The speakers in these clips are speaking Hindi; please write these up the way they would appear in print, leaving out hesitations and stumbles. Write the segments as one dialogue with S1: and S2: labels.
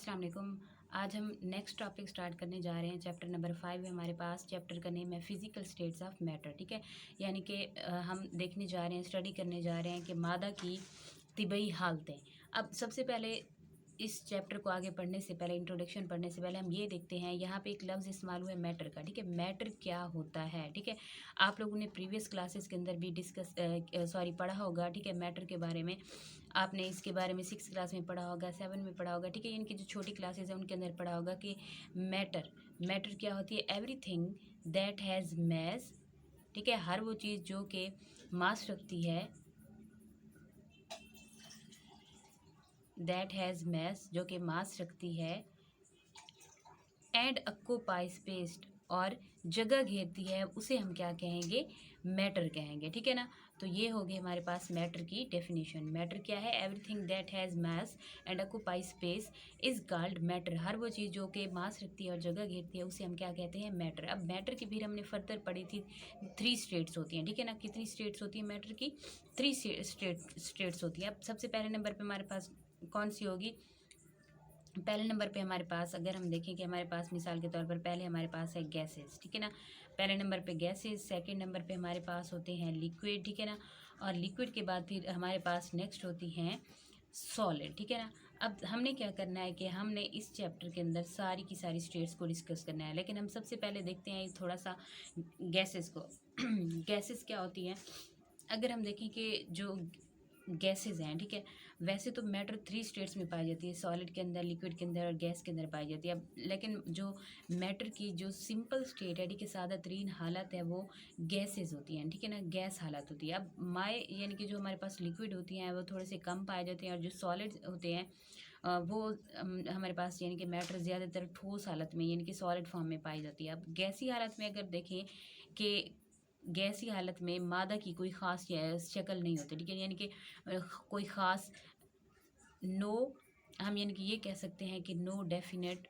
S1: अस्सलाम वालेकुम। आज हम नेक्स्ट टॉपिक स्टार्ट करने जा रहे हैं। चैप्टर नंबर 5 है हमारे पास। चैप्टर का नेम है फिज़िकल स्टेट्स ऑफ मैटर। ठीक है, यानी कि हम देखने जा रहे हैं, स्टडी करने जा रहे हैं कि मादा की तिबई हालतें। अब सबसे पहले इस चैप्टर को आगे पढ़ने से पहले, इंट्रोडक्शन पढ़ने से पहले हम ये देखते हैं, यहाँ पे एक लफ्ज़ इस्तेमाल हुआ है मैटर का। ठीक है, मैटर क्या होता है। ठीक है, आप लोगों ने प्रीवियस क्लासेस के अंदर भी पढ़ा होगा। ठीक है, मैटर के बारे में आपने इसके बारे में 6 क्लास में पढ़ा होगा, 7 में पढ़ा होगा। ठीक है, इनकी जो छोटी क्लासेस हैं उनके अंदर पढ़ा होगा कि मैटर क्या होती है। एवरीथिंग दैट हैज़ मास। ठीक है, हर वो चीज़ जो कि मास रखती है, दैट हैज़ मास, जो कि मास रखती है, एंड ऑक्यूपाई स्पेस, और जगह घेरती है, उसे हम क्या कहेंगे, मैटर कहेंगे। ठीक है ना, तो ये हो गई हमारे पास मैटर की डेफिनेशन। मैटर क्या है? Everything that has mass and occupy space is called matter. हर वो चीज़ जो कि मास रखती है और जगह घेरती है, उसे हम क्या कहते हैं, मैटर। अब मैटर की फिर हमने फर्दर पढ़ी थी, 3 स्टेट्स होती हैं। ठीक है ना, कितनी स्टेट्स होती है मैटर की? 3 स्टेट्स होती हैं। अब सबसे पहले नंबर पर हमारे पास कौन सी होगी? पहले नंबर पे हमारे पास अगर हम देखें कि हमारे पास मिसाल के तौर पर पहले हमारे पास है गैसेस। ठीक है ना, पहले नंबर पे गैसेस, सेकंड नंबर पे हमारे पास होते हैं लिक्विड। ठीक है ना, और लिक्विड के बाद फिर हमारे पास नेक्स्ट होती हैं सॉलिड। ठीक है ना, अब हमने क्या करना है कि हमने इस चैप्टर के अंदर सारी की सारी स्टेट्स को डिस्कस करना है, लेकिन हम सबसे पहले देखते हैं थोड़ा सा गैसेस को। गैसेस क्या होती हैं? अगर हम देखें कि जो गैसेज हैं, ठीक है, वैसे तो मैटर 3 स्टेट्स में पाई जाती है, सॉलिड के अंदर, लिक्विड के अंदर और गैस के अंदर पाई जाती है। अब लेकिन जो मैटर की जो सिंपल स्टेट है, ठीक है, सादा तरीन हालत है, वो गैसेज होती हैं। ठीक है ना, गैस हालत होती है। अब यानी कि जो हमारे पास लिक्विड होती हैं वो थोड़े से कम पाए जाते हैं, और जो सॉलिड होते हैं वो हमारे पास यानी कि मैटर ज़्यादातर ठोस हालत में यानी कि सॉलिड फॉर्म में पाई जाती है। अब गैसी हालत में अगर देखें कि गैसी हालत में मादा की कोई ख़ास शक्ल नहीं होती। ठीक है, यानी कि कोई ख़ास नो, हम यानी कि ये कह सकते हैं कि no definite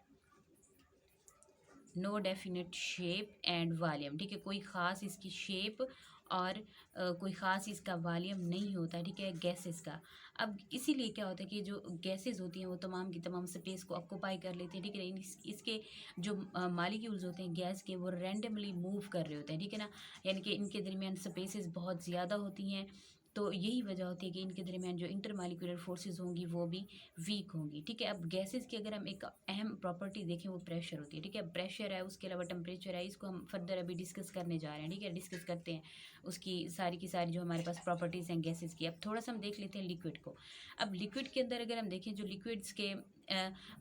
S1: shape and volume. ठीक है, कोई ख़ास इसकी शेप और कोई ख़ास इसका वॉल्यूम नहीं होता। ठीक है, गैसेस का। अब इसीलिए क्या होता है कि जो गैसेस होती हैं वो तमाम की तमाम स्पेस को ऑक्यूपाई कर लेती हैं। ठीक है, इसके जो मालिक्यूल्स होते हैं गैस के, वो रैंडमली मूव कर रहे होते हैं। ठीक है ना, यानी कि इनके दरमियान स्पेसेस बहुत ज़्यादा होती हैं, तो यही वजह होती है कि इनके दरमियान जो इंटरमालिक्यूलर फोर्सेस होंगी वो भी वीक होंगी। ठीक है, अब गैसेस की अगर हम एक अहम प्रॉपर्टी देखें, वो प्रेशर होती है। ठीक है, प्रेशर है, उसके अलावा टेम्परेचर है, इसको हम फर्दर अभी डिस्कस करने जा रहे हैं। ठीक है, डिस्कस करते हैं उसकी सारी की सारी जो हमारे पास प्रॉपर्टीज़ हैं गैसेस की। अब थोड़ा सा हम देख लेते हैं लिक्विड को। अब लिक्विड के अंदर अगर हम देखें, जो लिक्विड्स के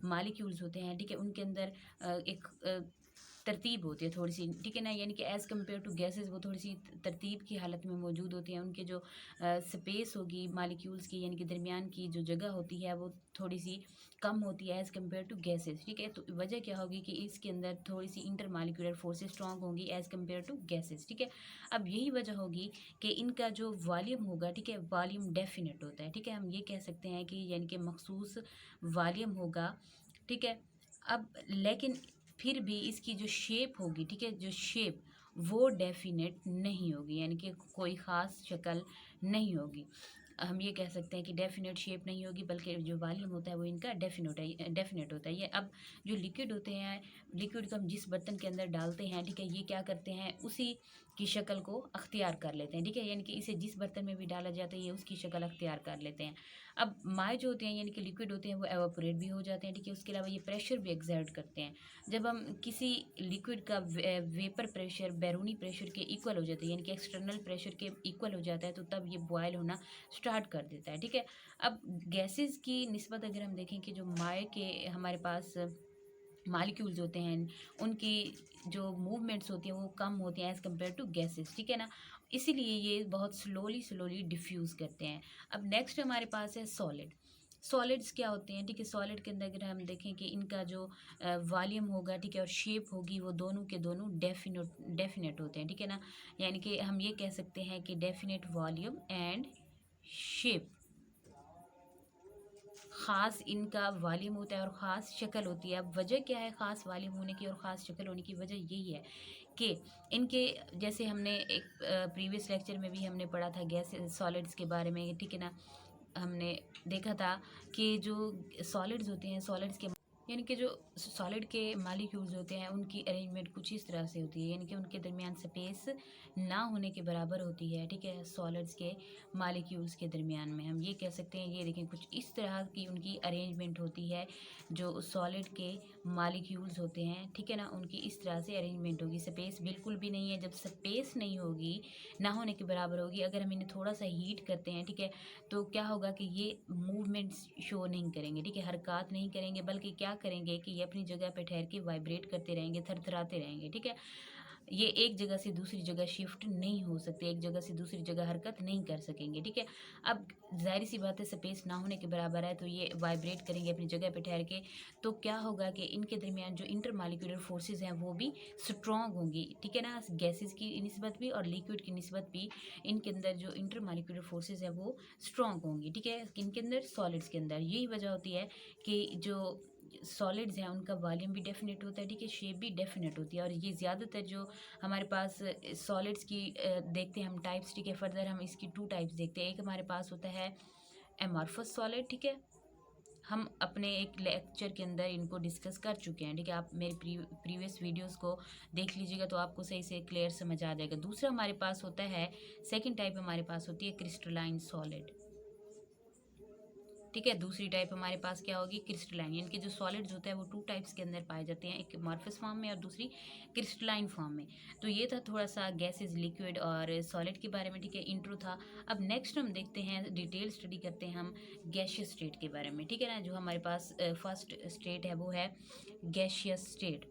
S1: मालिक्यूल्स होते हैं, ठीक है, उनके अंदर एक तरतीब होती है थोड़ी सी। ठीक है ना, यानी कि एज़ कम्पेयर टू गैसेस वो थोड़ी सी तरतीब की हालत में मौजूद होती हैं। उनके जो स्पेस होगी मालिक्यूल्स की, यानी कि दरमियान की जो जगह होती है वो थोड़ी सी कम होती है एज़ कम्पेयर टू गैसेस। ठीक है, तो वजह क्या होगी कि इसके अंदर थोड़ी C inter molecular forces strong होंगी एज़ कम्पेयर टू गैसेस। ठीक है, अब यही वजह होगी कि इनका जो वॉल्यूम होगा, ठीक है, वॉल्यूम डेफिनेट होता है। ठीक है, हम ये कह सकते हैं कि यानी कि मखसूस वॉल्यूम होगा। ठीक है, अब लेकिन फिर भी इसकी जो शेप होगी, ठीक है, जो शेप वो डेफिनेट नहीं होगी, यानी कि कोई ख़ास शक्ल नहीं होगी। हम ये कह सकते हैं कि डेफिनेट शेप नहीं होगी, बल्कि जो वॉल्यूम होता है वो इनका डेफिनेट होता है। ये अब जो लिक्विड होते हैं, लिक्विड को हम जिस बर्तन के अंदर डालते हैं, ठीक है, ये क्या करते हैं, उसी की शक्ल को अख्तियार कर लेते हैं। ठीक है, यानी कि इसे जिस बर्तन में भी डाला जाता है ये उसकी शक्ल अख्तियार कर लेते हैं। अब माए जो होते हैं यानी कि लिक्विड होते हैं वो एवापोरेट भी हो जाते हैं। ठीक है, उसके अलावा ये प्रेशर भी एक्सर्ट करते हैं। जब हम किसी लिक्विड का वेपर प्रेशर बैरूनी प्रेशर के इक्वल हो जाता है, यानी कि एक्सटर्नल प्रेशर के इक्वल हो जाता है, तो तब ये बॉयल होना स्टार्ट कर देता है। ठीक है, अब गैसेस की निस्बत अगर हम देखें कि जो माए के हमारे पास मालिक्यूल्स होते हैं, उनकी जो मूवमेंट्स होती हैं वो कम होती हैं एज़ कम्पेयर टू गैसेस। ठीक है ना, इसीलिए ये बहुत स्लोली डिफ्यूज़ करते हैं। अब नेक्स्ट हमारे पास है सॉलिड। सॉलिड्स क्या होते हैं? ठीक है, सॉलिड के अंदर अगर हम देखें कि इनका जो वॉल्यूम होगा, ठीक है, और शेप होगी, वो दोनों के दोनों डेफिनेट होते हैं। ठीक है ना, यानी कि हम ये कह सकते हैं कि डेफिनेट वॉल्यूम एंड शेप, ख़ास इनका वॉल्यूम होता है और ख़ास शक्ल होती है। अब वजह क्या है ख़ास वॉल्यूम होने की और ख़ास शक्ल होने की? वजह यही है कि इनके, जैसे हमने एक प्रीवियस लेक्चर में भी हमने पढ़ा था गैस सॉलिड्स के बारे में। ठीक है ना, हमने देखा था कि जो सॉलिड्स होते हैं, सॉलिड्स के यानी कि जो सॉलिड के मॉलिक्यूल्स होते हैं उनकी अरेंजमेंट कुछ इस तरह से होती है, यानी कि उनके दरमियान स्पेस ना होने के बराबर होती है, ठीक है, सॉलिड्स के मॉलिक्यूल्स के दरमियान में हम ये कह सकते हैं। ये देखें कुछ इस तरह की उनकी अरेंजमेंट होती है, जो सॉलिड के मॉलिक्यूल्स होते हैं, ठीक है ना, उनकी इस तरह से अरेंजमेंट होगी। स्पेस बिल्कुल भी नहीं है, जब स्पेस नहीं होगी, ना होने के बराबर होगी, अगर हम इन्हें थोड़ा सा हीट करते हैं, ठीक है, तो क्या होगा कि ये मूवमेंट्स शो नहीं करेंगे, ठीक है, हरकत नहीं करेंगे, बल्कि क्या करेंगे कि ये अपनी जगह पे ठहर के वाइब्रेट करते रहेंगे, थरथराते रहेंगे, ठीक है। ये एक जगह से दूसरी जगह शिफ्ट नहीं हो सकते, एक जगह से दूसरी जगह हरकत नहीं कर सकेंगे, ठीक है। अब ज़ाहिर सी बात है, स्पेस ना होने के बराबर है, तो ये वाइब्रेट करेंगे अपनी जगह पे ठहर के, तो क्या होगा कि इनके दरमियान जो इंटरमालिक्यूलर फोर्सेज हैं वो भी स्ट्रॉन्ग होंगी, ठीक है ना, गैसेस की निस्बत भी और लिक्विड की निस्बत भी इनके अंदर जो इंटरमालिक्यूलर फोर्सेज है वो स्ट्रॉन्ग होंगी, ठीक है, किनके अंदर, सॉलिड्स के अंदर। यही वजह होती है कि जो सॉलिड्स हैं उनका वॉल्यूम भी डेफिनेट होता है, ठीक है, शेप भी डेफिनेट होती है। और ये ज़्यादातर जो हमारे पास सॉलिड्स की देखते हैं हम टाइप्स, ठीक है, फर्दर हम इसकी टू टाइप्स देखते हैं। एक हमारे पास होता है एमॉर्फस सॉलिड, ठीक है, हम अपने एक लेक्चर के अंदर इनको डिस्कस कर चुके हैं, ठीक है, आप मेरे प्रीवियस वीडियोस को देख लीजिएगा तो आपको सही से क्लियर समझ आ जाएगा। दूसरा हमारे पास होता है, सेकंड टाइप हमारे पास होती है क्रिस्टलाइन सॉलिड, ठीक है। दूसरी टाइप हमारे पास क्या होगी, क्रिस्टलाइन, यानी कि जो सॉलिड्स होता है वो टू टाइप्स के अंदर पाए जाते हैं, एक अमॉर्फस फॉर्म में और दूसरी क्रिस्टलाइन फॉर्म में। तो ये था थोड़ा सा गैसेस, लिक्विड और सॉलिड के बारे में, ठीक है, इंट्रो था। अब नेक्स्ट हम देखते हैं, डिटेल स्टडी करते हैं हम गैशियस स्टेट के बारे में, ठीक है ना। जो हमारे पास फर्स्ट स्टेट है वो है गैशियस स्टेट।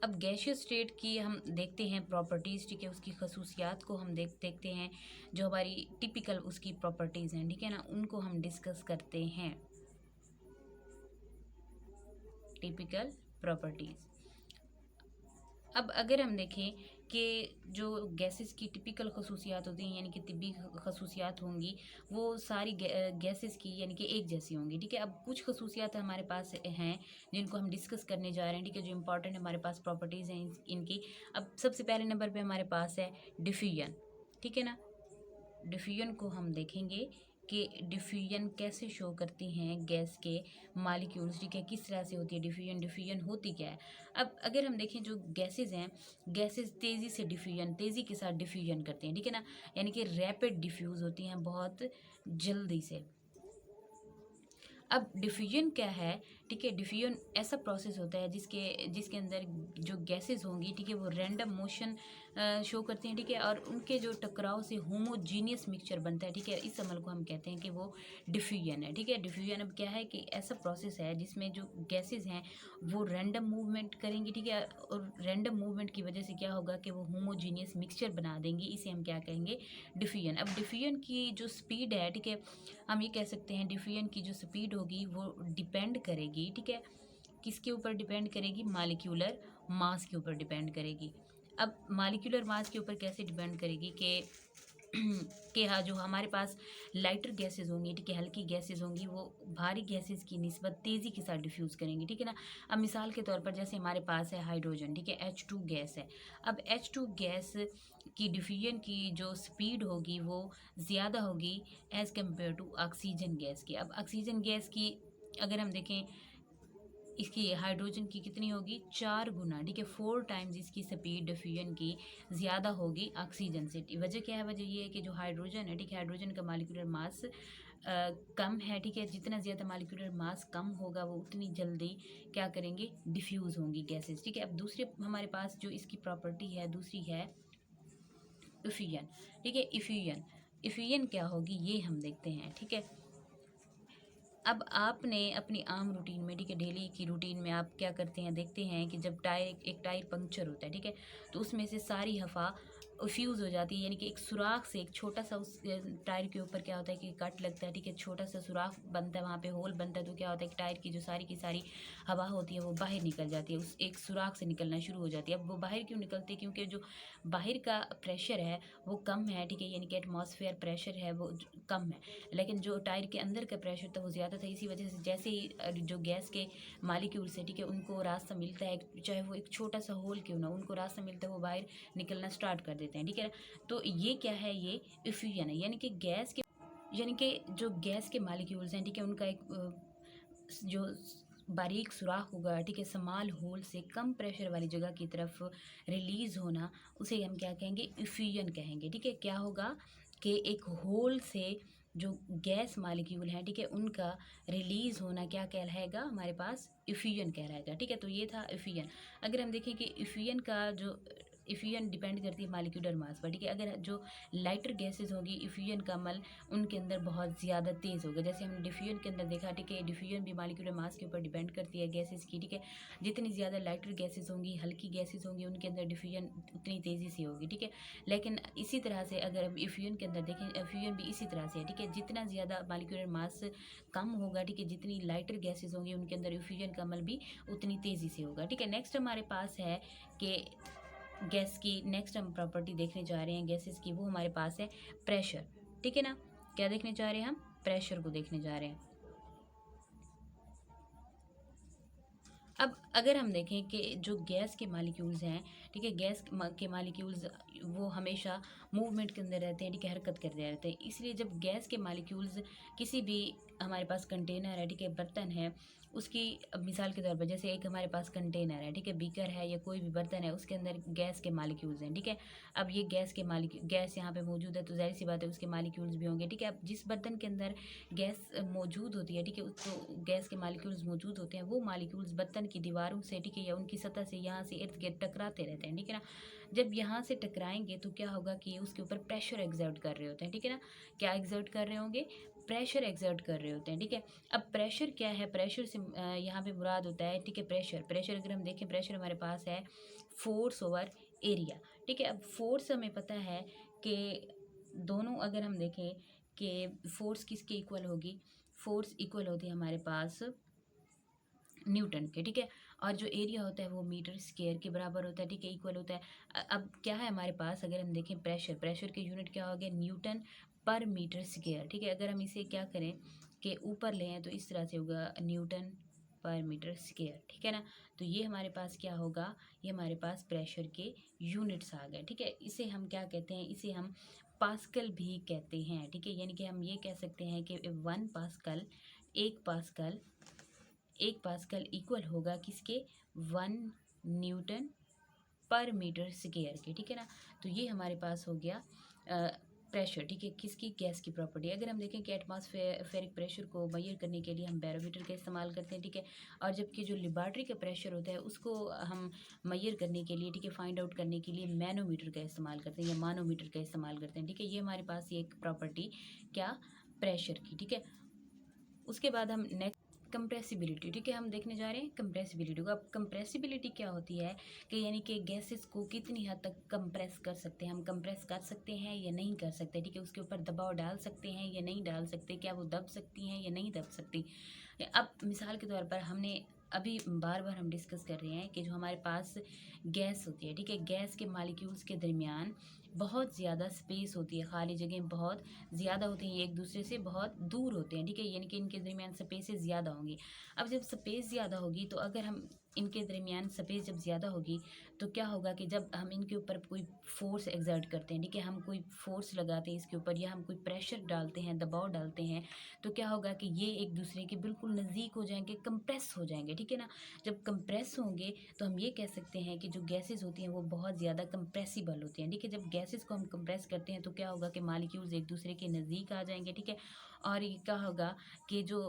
S1: अब गैशियस स्टेट की हम देखते हैं प्रॉपर्टीज़, ठीक है, उसकी खसूसियात को हम देखते हैं, जो हमारी टिपिकल उसकी प्रॉपर्टीज़ हैं, ठीक है ना, उनको हम डिस्कस करते हैं। Typical properties. अब अगर हम देखें कि जो गैसेस की टिपिकल खसूसियात होती हैं, यानी कि तिब्बी खसूसियात होंगी, वो सारी गैसेस की यानी कि एक जैसी होंगी, ठीक है। अब कुछ खसूसियात हमारे पास हैं जिनको हम डिस्कस करने जा रहे हैं, ठीक है, जो इंपॉर्टेंट हमारे पास प्रॉपर्टीज़ हैं इनकी। अब सबसे पहले नंबर पे हमारे पास है डिफ्यूजन, ठीक है ना। डिफ्यूजन को हम देखेंगे कि डिफ्यूजन कैसे शो करती हैं गैस के मालिक्यूल्स, ठीक है, किस तरह से होती है डिफ्यूजन, डिफ्यूजन होती क्या है। अब अगर हम देखें जो गैसेस हैं, गैसेस तेज़ी से डिफ्यूजन, तेज़ी के साथ डिफ्यूजन करती हैं, ठीक है ना, यानी कि रैपिड डिफ्यूज़ होती हैं बहुत जल्दी से। अब डिफ्यूजन क्या है, ठीक है, डिफ्यूजन ऐसा प्रोसेस होता है जिसके जिसके अंदर जो गैसेस होंगी, ठीक है, वो रैंडम मोशन शो करती हैं, ठीक है, और उनके जो टकराव से होमोजीनियस मिक्सचर बनता है, ठीक है, इस अमल को हम कहते हैं कि वो डिफ्यूजन है, ठीक है। डिफ्यूजन अब क्या है कि ऐसा प्रोसेस है जिसमें जो गैसेस हैं वो रैंडम मूवमेंट करेंगी, ठीक है, और रैंडम मूवमेंट की वजह से क्या होगा कि वो होमोजीनियस मिक्सचर बना देंगी, इसे हम क्या कहेंगे, डिफ्यूजन। अब डिफ्यूजन की जो स्पीड है, ठीक है, हम ये कह सकते हैं डिफ्यूजन की जो स्पीड होगी वो डिपेंड करेगी, ठीक है, किसके ऊपर डिपेंड करेगी, मालिक्यूलर मास के ऊपर डिपेंड करेगी। अब मालिक्यूलर मास के ऊपर कैसे डिपेंड करेगी कि कि हाँ, जो हमारे पास लाइटर गैसेस होंगी, ठीक है, हल्की गैसेस होंगी, वो भारी गैसेस की निस्बत तेज़ी के साथ डिफ्यूज़ करेंगी, ठीक है ना। अब मिसाल के तौर पर जैसे हमारे पास है हाइड्रोजन, ठीक है, H2 गैस है। अब H2 गैस की डिफ्यूजन की जो स्पीड होगी वो ज़्यादा होगी as compare to oxygen gas की। अब ऑक्सीजन गैस की अगर हम देखें, इसकी हाइड्रोजन की कितनी होगी, 4 गुना, ठीक है, 4 टाइम्स इसकी स्पीड डिफ्यूजन की ज़्यादा होगी ऑक्सीजन से। वजह क्या है, वजह ये है कि जो हाइड्रोजन है, ठीक है, हाइड्रोजन का मालिक्यूलर मास कम है, ठीक है, जितना ज़्यादा मालिक्यूलर मास कम होगा वो उतनी जल्दी क्या करेंगे, डिफ्यूज़ होंगी गैसेस, ठीक है। अब दूसरे हमारे पास जो इसकी प्रॉपर्टी है दूसरी है इफ्यूजन, ठीक है, इफ्यूजन। इफ्यूजन क्या होगी ये हम देखते हैं, ठीक है। अब आपने अपनी आम रूटीन में, ठीक है, डेली की रूटीन में आप क्या करते हैं, देखते हैं कि जब एक टायर पंक्चर होता है, ठीक है, तो उसमें से सारी हवा फ्यूज़ हो जाती है, यानी कि एक सुराख से एक छोटा सा उस टायर के ऊपर क्या होता है कि कट लगता है, ठीक है, छोटा सा सुराख बनता है, वहाँ पे होल बनता है, तो क्या होता है कि टायर की जो सारी की सारी हवा होती है वो बाहर निकल जाती है, उस एक सुराख से निकलना शुरू हो जाती है। अब वो बाहर क्यों निकलती है, क्योंकि जो बाहर का प्रेशर है वो कम है, ठीक है, यानी कि एटमॉस्फेयर प्रेशर है वो कम है, लेकिन जो टायर के अंदर का प्रेशर था वो ज़्यादा था। इसी वजह से जैसे ही जो गैस के मालिक्यूल्स है, ठीक है, उनको रास्ता मिलता है, चाहे वो एक छोटा सा होल क्यों ना, उनको रास्ता मिलता है, वो बाहर निकलना स्टार्ट कर देते हैं, ठीक है। तो ये क्या है, ये इफ्यूजन है, यानी कि गैस के यानी कि जो गैस के मॉलिक्यूल्स हैं, ठीक है, उनका एक जो बारीक सुराख होगा, ठीक है, स्मॉल होल से कम प्रेशर वाली जगह की तरफ रिलीज़ होना, उसे हम क्या कहेंगे, इफ्यूजन कहेंगे। ठीक है, क्या होगा कि एक होल से जो गैस मॉलिक्यूल हैं, ठीक है, उनका रिलीज़ होना क्या कहलाएगा, हमारे पास इफ्यूजन कहलाएगा। ठीक है, तो ये था इफ्यूजन। अगर हम देखें कि इफ्यूजन का जो इफ्यूजन डिपेंड करती है मॉलिक्यूलर मास पर। ठीक है, अगर जो लाइटर गैसेस होगी, इफ्यूजन का अमल उनके अंदर बहुत ज़्यादा तेज़ होगा। जैसे हमने डिफ्यूजन के अंदर देखा, ठीक है, डिफ्यूजन भी मॉलिक्यूलर मास के ऊपर डिपेंड करती है गैसेस की। ठीक है, जितनी ज़्यादा लाइटर गैसेस होंगी, हल्की गैसेस होंगी, उनके अंदर डिफ्यूजन उतनी तेज़ी से होगी। ठीक है, लेकिन इसी तरह से अगर हम इफ्यूजन के अंदर देखें, इफ्यूजन भी इसी तरह से है। ठीक है, जितना ज़्यादा मॉलिक्यूलर मास कम होगा, ठीक है, जितनी लाइटर गैसेस होंगी उनके अंदर इफ्यूजन का अमल भी उतनी तेज़ी से होगा। ठीक है, नेक्स्ट हमारे पास है कि गैस की नेक्स्ट हम प्रॉपर्टी देखने जा रहे हैं गैसेस की, वो हमारे पास है प्रेशर। ठीक है ना, क्या देखने जा रहे हैं हम, प्रेशर को देखने जा रहे हैं। अब अगर हम देखें कि जो गैस के मॉलिक्यूल्स हैं, ठीक है, गैस के मॉलिक्यूल्स वो हमेशा मूवमेंट के अंदर रहते हैं, ठीक है, हरकत करते रहते हैं। इसलिए जब गैस के मॉलिक्यूल्स किसी भी हमारे पास कंटेनर है, ठीक है, बर्तन है, उसकी अब मिसाल के तौर पर जैसे एक हमारे पास कंटेनर है, ठीक है, बीकर है या कोई भी बर्तन है, उसके अंदर गैस के मॉलिक्यूल्स हैं। ठीक है, अब ये गैस यहाँ पे मौजूद है, तो जाहिर सी बात है उसके मॉलिक्यूल्स भी होंगे। ठीक है, अब जिस बर्तन के अंदर गैस मौजूद होती है, ठीक है, तो गैस के मॉलिक्यूल्स मौजूद होते हैं, वो मॉलिक्यूल्स बर्तन की दीवारों से, ठीक है, या उनकी सतह से यहाँ से इर्द गिर्द टकराते रहते हैं। ठीक है ना, जब यहाँ से टकराएंगे तो क्या होगा कि ये उसके ऊपर प्रेशर एग्जर्ट कर रहे होते हैं। ठीक है ना, क्या एग्जर्ट कर रहे होंगे, प्रेशर एग्जर्ट कर रहे होते हैं। ठीक है, अब प्रेशर क्या है, प्रेशर से यहाँ पे मुराद होता है, ठीक है, प्रेशर अगर हम देखें, प्रेशर हमारे पास है फोर्स ओवर एरिया। ठीक है, अब फोर्स हमें पता है कि दोनों अगर हम देखें कि फोर्स किसके इक्वल होगी, फोर्स इक्वल होती है हमारे पास न्यूटन के। ठीक है, और जो एरिया होता है वो मीटर स्क्वायर के बराबर होता है। ठीक है, इक्वल होता है। अब क्या है हमारे पास, अगर हम देखें प्रेशर के यूनिट क्या हो गया, न्यूटन पर मीटर स्क्वायर। ठीक है, अगर हम इसे क्या करें कि ऊपर ले हैं तो इस तरह से होगा न्यूटन पर मीटर स्क्वायर। ठीक है ना, तो ये हमारे पास क्या होगा, ये हमारे पास प्रेशर के यूनिट्स आ गए। ठीक है, इसे हम क्या कहते हैं, इसे हम पास्कल भी कहते हैं। ठीक है, यानी कि हम ये कह सकते हैं कि 1 पास्कल, एक पास्कल इक्वल होगा किसके, 1 न्यूटन पर मीटर स्क्वायर के। ठीक है ना, तो ये हमारे पास हो गया प्रेशर। ठीक है, किसकी, गैस की प्रॉपर्टी। अगर हम देखें कि एटमॉस्फेरिक प्रेशर को मेजर करने के लिए हम बैरोमीटर का इस्तेमाल करते हैं। ठीक है, और जबकि जो लेबॉर्ट्री का प्रेशर होता है उसको हम मेजर करने के लिए, ठीक है, फाइंड आउट करने के लिए मैनोमीटर का इस्तेमाल करते हैं या मानोमीटर का इस्तेमाल करते हैं। ठीक है, ये हमारे पास ये एक प्रॉपर्टी क्या, प्रेशर की। ठीक है, उसके बाद हम नेक्स्ट कंप्रेसिबिलिटी। ठीक है, हम देखने जा रहे हैं कंप्रेसिबिलिटी को। अब कंप्रेसिबिलिटी क्या होती है कि यानी कि गैसेस को कितनी हद तक कंप्रेस कर सकते हैं, हम कंप्रेस कर सकते हैं या नहीं कर सकते। ठीक है, उसके ऊपर दबाव डाल सकते हैं या नहीं डाल सकते, क्या वो दब सकती हैं या नहीं दब सकती। अब मिसाल के तौर पर हमने अभी बार बार हम डिस्कस कर रहे हैं कि जो हमारे पास गैस होती है, ठीक है, गैस के मॉलिक्यूल्स के दरमियान बहुत ज़्यादा स्पेस होती है, खाली जगह बहुत ज़्यादा होती हैं, ये एक दूसरे से बहुत दूर होते हैं। ठीक है, यानी कि इनके दरमियान स्पेसेस ज़्यादा होंगी। अब जब स्पेस ज़्यादा होगी तो अगर हम इनके दरमियान स्पेस जब ज़्यादा होगी तो क्या होगा कि जब हम इनके ऊपर कोई फोर्स एग्जर्ट करते हैं, ठीक है, हम कोई फोर्स लगाते हैं इसके ऊपर या हम कोई प्रेशर डालते हैं, दबाव डालते हैं, तो क्या होगा कि ये एक दूसरे के बिल्कुल नज़दीक हो जाएंगे, कंप्रेस हो जाएंगे। ठीक है ना, जब कंप्रेस होंगे तो हम ये कह सकते हैं कि जो गैसेस होती हैं वो बहुत ज़्यादा कंप्रेसिबल होती हैं। ठीक है, जब गैसेस को हम कंप्रेस करते हैं तो क्या होगा कि मॉलिक्यूल्स एक दूसरे के नज़दीक आ जाएंगे। ठीक है, और ये क्या होगा कि जो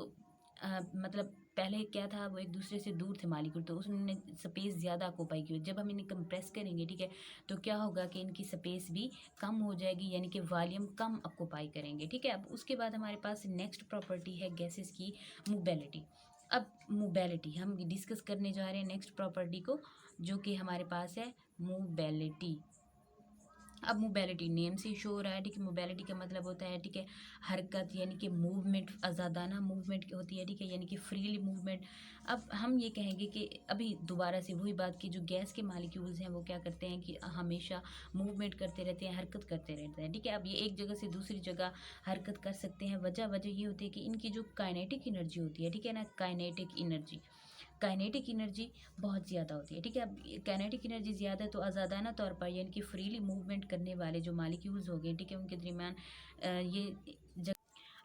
S1: मतलब पहले क्या था, वो एक दूसरे से दूर थे मॉलिक्यूल, तो उसने स्पेस ज़्यादा ऑक्यूपाई की। जब हम इन्हें कंप्रेस करेंगे, ठीक है, तो क्या होगा कि इनकी स्पेस भी कम हो जाएगी, यानी कि वॉल्यूम कम ऑक्यूपाई करेंगे। ठीक है, अब उसके बाद हमारे पास नेक्स्ट प्रॉपर्टी है गैसेस की मोबिलिटी। अब मोबिलिटी हम डिस्कस करने जा रहे हैं नेक्स्ट प्रॉपर्टी को, जो कि हमारे पास है मोबिलिटी। अब मोबिलिटी नेम से शो हो रहा है, ठीक है, मोबिलिटी का मतलब होता है, ठीक है, हरकत, यानी कि मूवमेंट, आज़ादाना मूवमेंट होती है। ठीक है, यानी कि फ्रीली मूवमेंट। अब हम ये कहेंगे कि अभी दोबारा से वही बात की, जो गैस के मॉलिक्यूल्स हैं वो क्या करते हैं कि हमेशा मूवमेंट करते रहते हैं, हरकत करते रहते हैं। ठीक है, अब ये एक जगह से दूसरी जगह हरकत कर सकते हैं। वजह ये होती है कि इनकी जो काइनेटिक एनर्जी होती है, ठीक है ना, काइनेटिक एनर्जी बहुत ज़्यादा होती है। ठीक है, अब काइनेटिक एनर्जी ज़्यादा है तो आज़ादाना तौर पर यानी कि फ्रीली मूवमेंट करने वाले जो मॉलिक्यूल्स हो गए, ठीक है, उनके दरमियान ये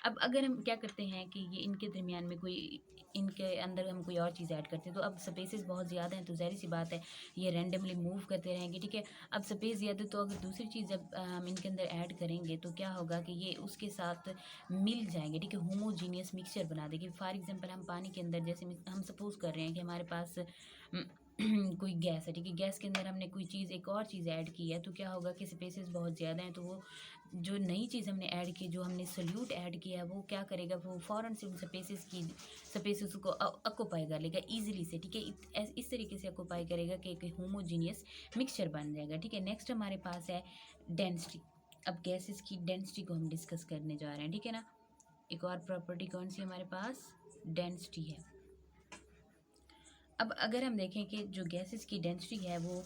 S1: अब अगर हम क्या करते हैं कि ये इनके दरमियान में कोई इनके अंदर हम कोई और चीज़ ऐड करते हैं, तो अब स्पेसेस बहुत ज़्यादा हैं, तो ज़ाहिर-सी बात है ये रैंडमली मूव करते रहेंगे, ठीक है। अब स्पेस ज़्यादा, तो अगर दूसरी चीज़ जब हम इनके अंदर ऐड करेंगे तो क्या होगा कि ये उसके साथ मिल जाएँगे, ठीक है, होमोजीनियस मिक्सचर बना देंगे। फॉर एग्ज़ाम्पल हम पानी के अंदर जैसे हम सपोज़ कर रहे हैं कि हमारे पास कोई गैस है, ठीक है, गैस के अंदर हमने कोई चीज़ एक और चीज़ ऐड की है, तो क्या होगा कि स्पेसेस बहुत ज़्यादा हैं, तो वो जो नई चीज़ हमने ऐड की, जो हमने सॉल्यूट ऐड किया है, वो क्या करेगा, वो फ़ौरन से उन स्पेसेस को ऑक्यूपाई कर लेगा ईज़िली से, ठीक है। इस तरीके से ऑक्यूपाई करेगा कि एक होमोजीनियस मिक्सचर बन जाएगा, ठीक है। नेक्स्ट हमारे पास है डेंसिटी। अब गैसेस की डेंसिटी को हम डिस्कस करने जा रहे हैं, ठीक है ना। एक और प्रॉपर्टी कौन सी हमारे पास, डेंसिटी है। अब अगर हम देखें कि जो गैसेस की डेंसिटी है वो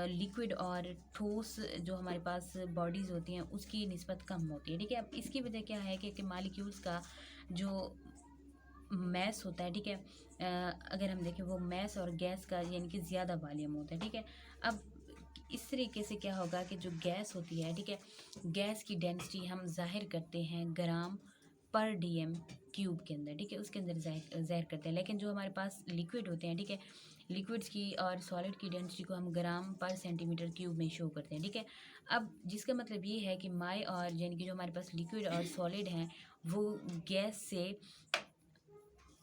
S1: लिक्विड और ठोस जो हमारे पास बॉडीज़ होती हैं उसकी निस्बत कम होती है, ठीक है। अब इसकी वजह क्या है कि मालिक्यूल्स का जो मैस होता है, ठीक है, अगर हम देखें वो मैस और गैस का यानी कि ज़्यादा वॉल्यूम होता है, ठीक है। अब इस तरीके से क्या होगा कि जो गैस होती है, ठीक है, गैस की डेंसिटी हम ज़ाहिर करते हैं ग्राम पर डीएम क्यूब के अंदर, ठीक है, उसके अंदर ज़ाहिर करते हैं। लेकिन जो हमारे पास लिक्विड होते हैं, ठीक है, लिक्विड्स की और सॉलिड की डेंसिटी को हम ग्राम पर सेंटीमीटर क्यूब में शो करते हैं, ठीक है। अब जिसका मतलब ये है कि माई और यानी कि जो हमारे पास लिक्विड और सॉलिड हैं वो गैस से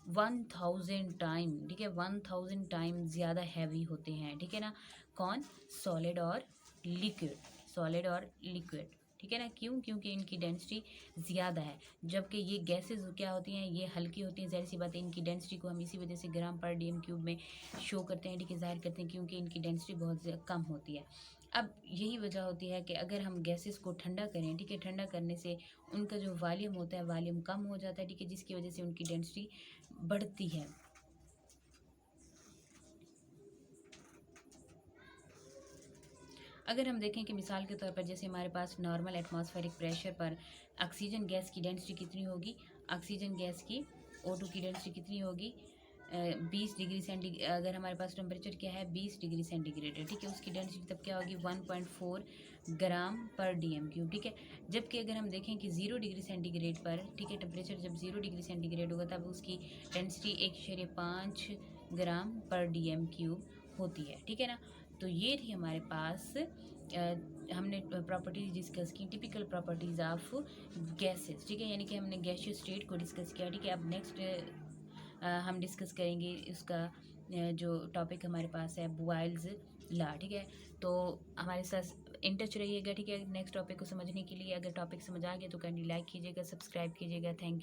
S1: 1000 टाइम, ठीक है, 1000 टाइम ज़्यादा हैवी होते हैं, ठीक है ना। कौन, सॉलिड और लिक्विड, सॉलिड और लिक्विड, ठीक है ना। क्यों, क्योंकि इनकी डेंसिटी ज़्यादा है, जबकि ये गैसेस क्या होती हैं, ये हल्की होती हैं। ज़ाहिर सी बात है इनकी डेंसिटी को हम इसी वजह से ग्राम पर डीएम क्यूब में शो करते हैं, ठीक है, ज़ाहिर करते हैं, क्योंकि इनकी डेंसिटी बहुत कम होती है। अब यही वजह होती है कि अगर हम गैसेस को ठंडा करें, ठीक है, ठंडा करने से उनका जो वॉल्यूम होता है वॉल्यूम कम हो जाता है, ठीक है, जिसकी वजह से उनकी डेंसिटी बढ़ती है। अगर हम देखें कि मिसाल के तौर पर जैसे हमारे पास नॉर्मल एटमॉस्फेरिक प्रेशर पर ऑक्सीजन गैस की डेंसिटी कितनी होगी, ऑक्सीजन गैस की O2 की डेंसिटी कितनी होगी, 20 डिग्री सेंटीग्रेड। अगर हमारे पास टेम्परेचर क्या है 20 डिग्री सेंटीग्रेड है, ठीक है, उसकी डेंसिटी तब क्या होगी 1.4 ग्राम पर डीएम क्यूब, ठीक है। जबकि अगर हम देखें कि 0 डिग्री सेंटीग्रेड पर, ठीक है, टेम्परेचर जब 0 डिग्री सेंटीग्रेड होगा तब उसकी डेंसिटी 1.5 ग्राम पर डीएम क्यूब होती है, ठीक है ना। तो ये थी हमारे पास हमने प्रॉपर्टीज डिस्कस की, टिपिकल प्रॉपर्टीज़ ऑफ गैसेस, ठीक है, यानी कि हमने गैसियस स्टेट को डिस्कस किया, ठीक है। अब नेक्स्ट हम डिस्कस करेंगे उसका जो टॉपिक हमारे पास है बॉयल्स लॉ, ठीक है। तो हमारे साथ इन टच रहिएगा, ठीक है, नेक्स्ट टॉपिक को समझने के लिए। अगर टॉपिक समझ आ गया तो कैंडली लाइक कीजिएगा, सब्सक्राइब कीजिएगा। Thank you.